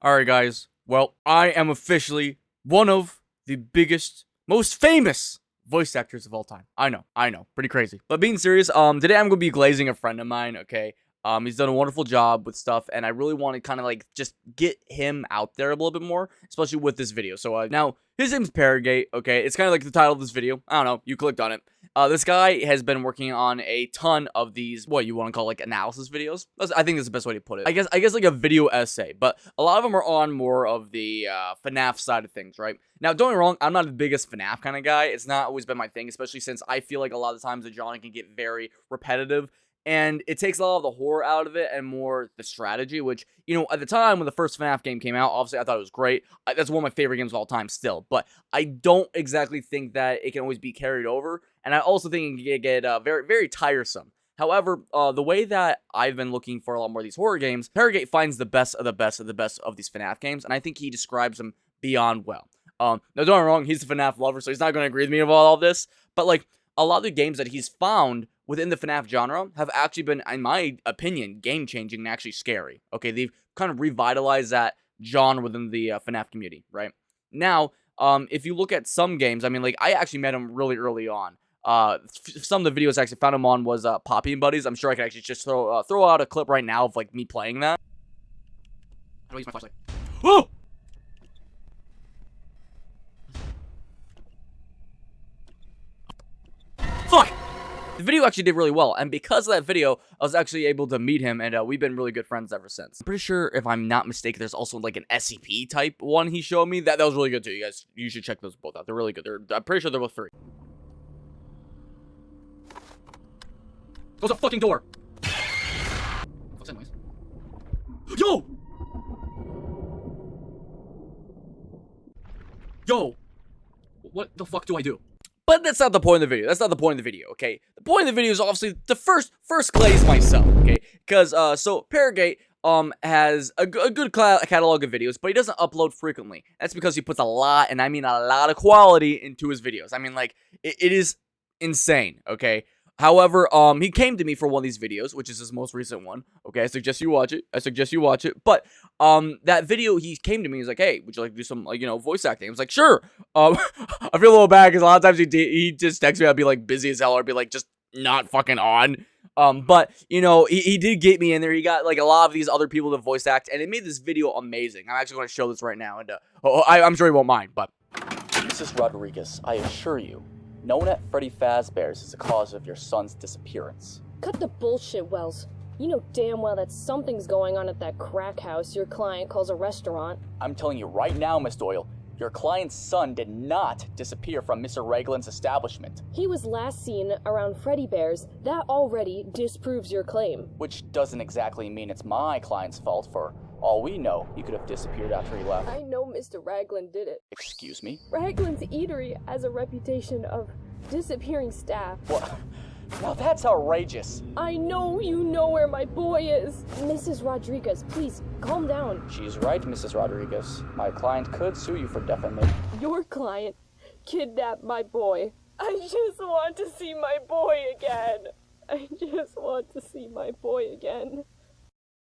Alright guys, well, I am officially one of the biggest, most famous voice actors of all time. I know, pretty crazy. But being serious, today I'm gonna be glazing a friend of mine, okay? He's done a wonderful job with stuff, and I really want to kind of like just get him out there a little bit more, especially with this video. So now his name's Perrigate, okay? It's kind of like the title of this video. I don't know, you clicked on it. This guy has been working on a ton of these, what you want to call like analysis videos. I think that's the best way to put it. I guess like a video essay, but a lot of them are on more of the FNAF side of things, right? Now, don't get me wrong, I'm not the biggest FNAF kind of guy. It's not always been my thing, especially since I feel like a lot of times the genre can get very repetitive. And it takes a lot of the horror out of it and more the strategy, which, you know, at the time when the first FNAF game came out, obviously I thought it was great. That's one of my favorite games of all time still. But I don't exactly think that it can always be carried over. And I also think it can get very, very tiresome. However, the way that I've been looking for a lot more of these horror games, Perrigate finds the best of the best of the best of these FNAF games. And I think he describes them beyond well. Now, don't get me wrong, he's a FNAF lover, so he's not going to agree with me about all this. But, like, a lot of the games that he's found within the FNAF genre have actually been, in my opinion, game-changing and actually scary. Okay, they've kind of revitalized that genre within the FNAF community, right? Now, if you look at some games, I mean, like, I actually met him really early on. Some of the videos I actually found him on was Poppy and Buddies. I'm sure I could actually just throw out a clip right now of, like, me playing that. How do I use my flashlight? Oh! Fuck! The video actually did really well, and because of that video, I was actually able to meet him, and we've been really good friends ever since. I'm pretty sure, if I'm not mistaken, there's also like an SCP type one he showed me. That was really good too, you guys. You should check those both out. They're really good. I'm pretty sure they're both free. Close the fucking door! What's that noise? Yo! Yo! What the fuck do I do? But that's not the point of the video. That's not the point of the video, okay? The point of the video is obviously the first glaze myself, okay? Because, so, Perrigate, has a good catalog of videos, but he doesn't upload frequently. That's because he puts a lot, and I mean a lot of quality into his videos. I mean, like, it is insane, okay? However, he came to me for one of these videos, which is his most recent one. Okay, I suggest you watch it. But, that video, he came to me, he's like, hey, would you like to do some, like, you know, voice acting? I was like, sure. I feel a little bad, because a lot of times he just texts me, I'd be, like, busy as hell, or I'd be, like, just not fucking on. But, you know, he did get me in there. He got, like, a lot of these other people to voice act, and it made this video amazing. I'm actually going to show this right now, and, I'm sure he won't mind, but. Mrs. Rodriguez, I assure you, no one at Freddy Fazbear's is the cause of your son's disappearance. Cut the bullshit, Wells. You know damn well that something's going on at that crack house your client calls a restaurant. I'm telling you right now, Miss Doyle, your client's son did not disappear from Mr. Raglan's establishment. He was last seen around Freddy Bear's. That already disproves your claim. Which doesn't exactly mean it's my client's fault. For all we know, he could have disappeared after he left. I know Mr. Raglan did it. Excuse me? Raglan's eatery has a reputation of disappearing staff. What? Now that's outrageous. I know you know where my boy is. Mrs. Rodriguez, please, calm down. She's right, Mrs. Rodriguez. My client could sue you for defamation. Your client kidnapped my boy. I just want to see my boy again. I just want to see my boy again.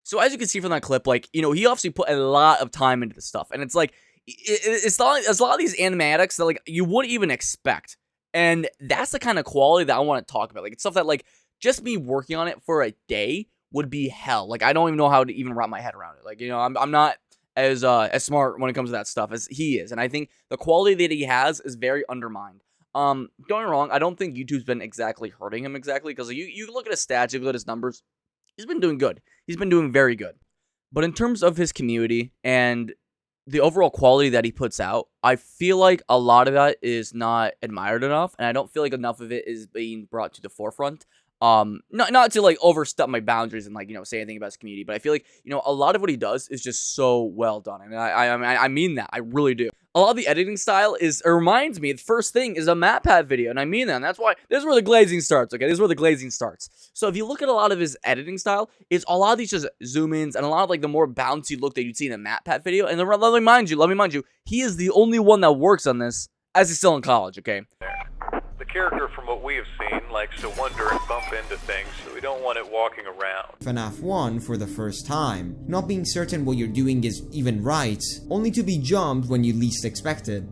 So as you can see from that clip, like, you know, he obviously put a lot of time into this stuff. And it's like, it's a lot of these animatics that, like, you wouldn't even expect. And that's the kind of quality that I want to talk about. Like, it's stuff that, like, just me working on it for a day would be hell. Like, I don't even know how to even wrap my head around it. Like, you know, I'm not as smart when it comes to that stuff as he is. And I think the quality that he has is very undermined. Don't get me wrong, I don't think YouTube's been exactly hurting him exactly. Because you look at his stats, you look at his numbers, he's been doing good. He's been doing very good. But in terms of his community and the overall quality that he puts out, I feel like a lot of that is not admired enough, and I don't feel like enough of it is being brought to the forefront. Not to, like, overstep my boundaries and, like, you know, say anything about his community, but I feel like, you know, a lot of what he does is just so well done, and I mean that, I really do. A lot of the editing style it reminds me, the first thing is a MatPat video, and I mean that, and that's why, this is where the glazing starts, okay? This is where the glazing starts. So if you look at a lot of his editing style, it's a lot of these just zoom-ins, and a lot of, like, the more bouncy look that you'd see in a MatPat video, and let me mind you, he is the only one that works on this, as he's still in college, okay? The character from what we have seen, likes to wander and bump into things, so we don't want it walking around. FNAF 1 for the first time, not being certain what you're doing is even right, only to be jumped when you least expect it.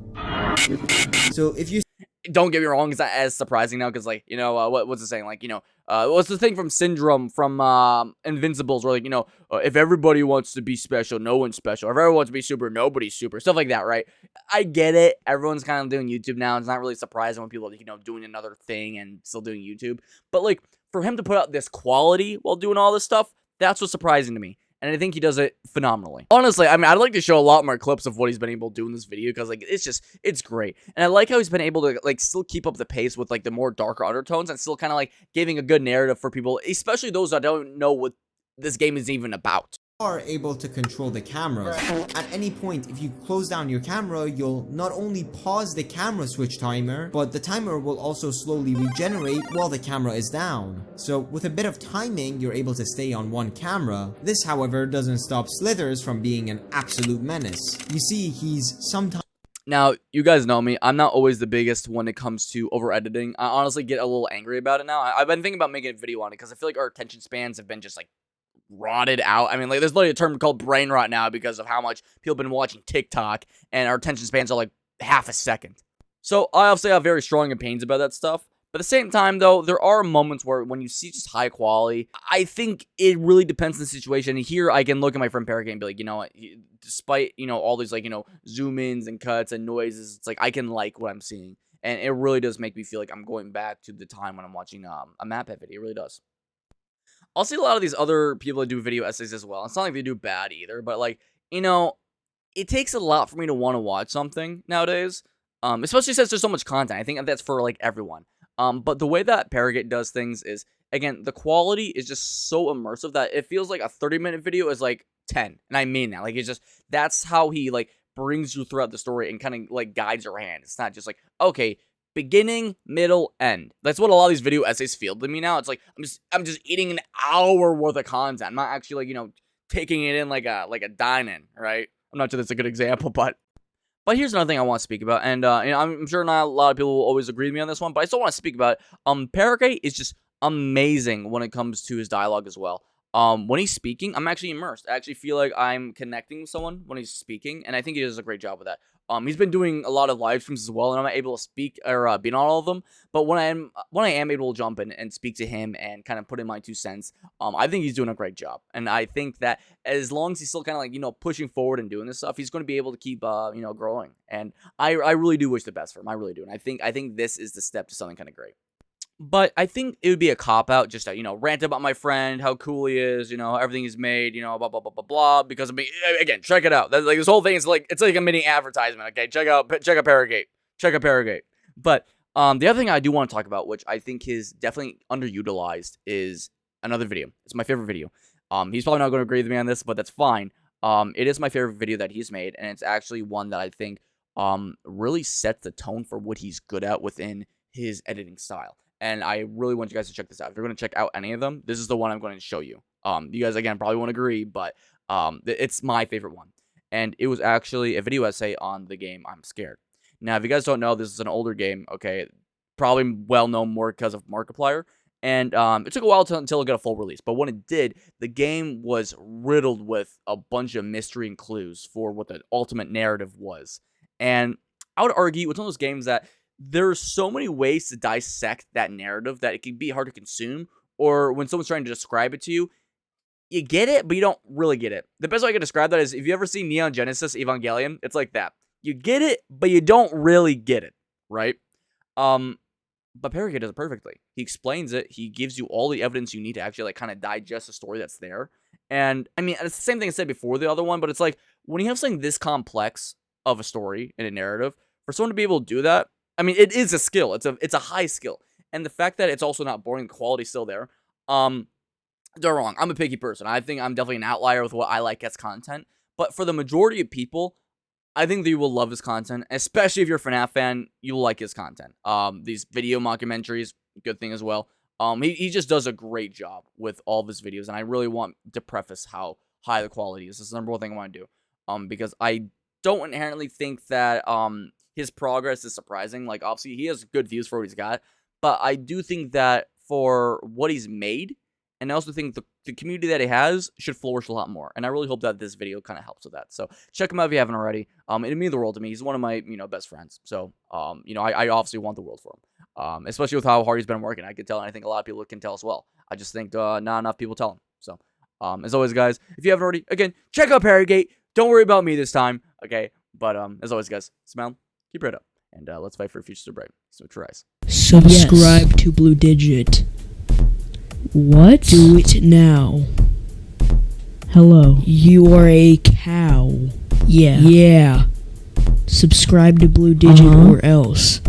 So if you Don't get me wrong, it's not as surprising now, because, like, you know, what's it saying? Like, you know, what's the thing from Syndrome, from Invincibles, where, like, you know, if everybody wants to be special, no one's special. If everyone wants to be super, nobody's super. Stuff like that, right? I get it. Everyone's kind of doing YouTube now. It's not really surprising when people are, you know, doing another thing and still doing YouTube. But, like, for him to put out this quality while doing all this stuff, that's what's surprising to me. And I think he does it phenomenally. Honestly, I mean, I'd like to show a lot more clips of what he's been able to do in this video, because, like, it's great. And I like how he's been able to, like, still keep up the pace with, like, the more darker undertones, and still kind of, like, giving a good narrative for people, especially those that don't know what this game is even about. are able to control the cameras. At any point, if you close down your camera, you'll not only pause the camera switch timer, but the timer will also slowly regenerate while the camera is down. So with a bit of timing, you're able to stay on one camera. This, however, doesn't stop Slithers from being an absolute menace. You see, he's sometimes... Now, you guys know me. I'm not always the biggest when it comes to over-editing. I honestly get a little angry about it now. I've been thinking about making a video on it, because I feel like our attention spans have been just, like, rotted out. I mean, like, there's literally a term called brain rot now because of how much people have been watching TikTok, and our attention spans are like half a second. So I obviously have very strong opinions about that stuff. But at the same time, though, there are moments where when you see just high quality, I think it really depends on the situation. And here I can look at my friend Perrigate and be like, you know what, despite, you know, all these, like, you know, zoom ins and cuts and noises, it's like I can like what I'm seeing. And it really does make me feel like I'm going back to the time when I'm watching a MatPat video. It really does. I'll see a lot of these other people that do video essays as well. It's not like they do bad either, but, like, you know, it takes a lot for me to want to watch something nowadays. Especially since there's so much content. I think that's for, like, everyone. But the way that Perrigate does things is, again, the quality is just so immersive that it feels like a 30-minute video is like 10. And I mean that. Like, it's just, that's how he, like, brings you throughout the story and kind of, like, guides your hand. It's not just like, okay, beginning, middle, end. That's what a lot of these video essays feel to me now. It's like I'm just eating an hour worth of content. I'm not actually, like, you know, taking it in like a dine-in, right? I'm not sure that's a good example, but here's another thing I want to speak about, and you know, I'm sure not a lot of people will always agree with me on this one, but I still want to speak about it. Perrigate is just amazing when it comes to his dialogue as well. When he's speaking, I'm actually immersed. I actually feel like I'm connecting with someone when he's speaking, and I think he does a great job with that. He's been doing a lot of live streams as well, and I'm not able to speak or be on all of them. But when I am able to jump in and speak to him and kind of put in my 2 cents, I think he's doing a great job. And I think that as long as he's still kind of, like, you know, pushing forward and doing this stuff, he's going to be able to keep you know, growing. And I really do wish the best for him. I really do. And I think this is the step to something kind of great. But I think it would be a cop-out just to, you know, rant about my friend, how cool he is, you know, everything he's made, you know, blah, blah, blah, blah, blah, because, I mean, again, check it out. That's, like, this whole thing is like, it's like a mini advertisement, okay? Check out Perrigate. Check out Perrigate. But the other thing I do want to talk about, which I think is definitely underutilized, is another video. It's my favorite video. He's probably not going to agree with me on this, but that's fine. It is my favorite video that he's made, and it's actually one that I think really sets the tone for what he's good at within his editing style. And I really want you guys to check this out. If you're going to check out any of them, this is the one I'm going to show you. You guys, again, probably won't agree, but it's my favorite one. And it was actually a video essay on the game I'm Scared. Now, if you guys don't know, this is an older game, okay? Probably well-known more because of Markiplier. And it took a while until it got a full release. But when it did, the game was riddled with a bunch of mystery and clues for what the ultimate narrative was. And I would argue it's one of those games that there's so many ways to dissect that narrative that it can be hard to consume, or when someone's trying to describe it to you, you get it, but you don't really get it. The best way I can describe that is if you ever see Neon Genesis Evangelion, it's like that. You get it, but you don't really get it, right? But Perrigate does it perfectly. He explains it. He gives you all the evidence you need to actually, like, kind of digest the story that's there. And, I mean, it's the same thing I said before the other one, but it's like, when you have something this complex of a story and a narrative, for someone to be able to do that, I mean, it is a skill. It's a high skill. And the fact that it's also not boring, the quality's still there. Don't wrong. I'm a picky person. I think I'm definitely an outlier with what I like as content. But for the majority of people, I think that you will love his content. Especially if you're a FNAF fan, you'll like his content. These video mockumentaries, good thing as well. He just does a great job with all of his videos. And I really want to preface how high the quality is. This is the number one thing I want to do. Because I don't inherently think that his progress is surprising. Like, obviously, he has good views for what he's got, but I do think that for what he's made, and I also think the community that he has should flourish a lot more. And I really hope that this video kind of helps with that. So check him out if you haven't already. It means the world to me. He's one of my, best friends. So, I obviously want the world for him. Especially with how hard he's been working. I can tell, and I think a lot of people can tell as well. I just think not enough people tell him. So, as always, guys, if you haven't already, again, check out Perrigate. Don't worry about me this time, okay? But, as always, guys, smile, keep your head up, and let's fight for a future so bright. So tries. Subscribe to Blue Digit. What? Do it now. Hello. You are a cow. Yeah. Yeah. Subscribe to Blue Digit or else.